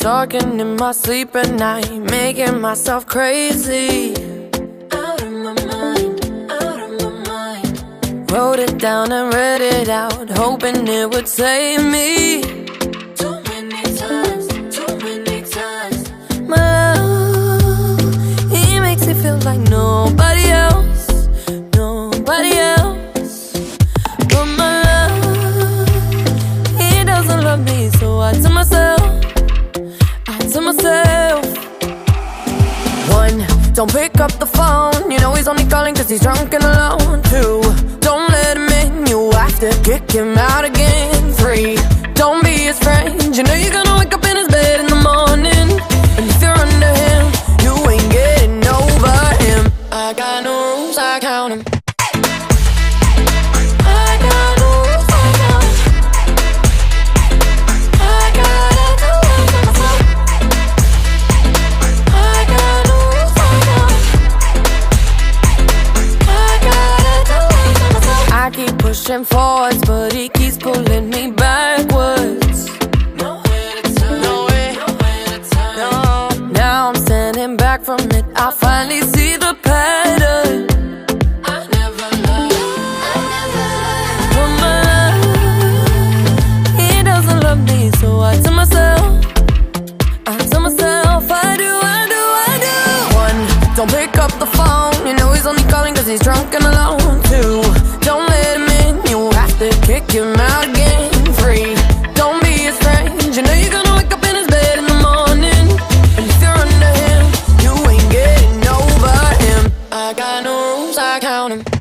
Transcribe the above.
talking in my sleep at night, making myself crazy. Out of my mind, out of my mind. Wrote it down and read it out, hoping it would save me. Too many times, too many times. My love, he makes me feel like nobody else, nobody else. But my love, he doesn't love me, so I tell myself, one, don't pick up the phone, you know he's only calling cause he's drunk and alone. Two, don't let him in, you have to kick him out again. Three, don't be his friend, you know you're gonna wake up in his bed in the morning. And if you're under him, you ain't getting over him. I got no rules, I count him. Pushing forwards, but he keeps pulling me backwards. Nowhere to turn, nowhere to turn. No. Now I'm standing back from it, I finally see the pattern. I never loved, but my love, he doesn't love me, so I tell myself, I do. One, don't pick up the phone, you know he's only calling cause he's drunk and alone. Two, don't let him in, you have to kick him out again. Three, don't be his friend, you know you're gonna wake up in his bed in the morning. And if you're under him, you ain't getting over him. I got no rules, I count him.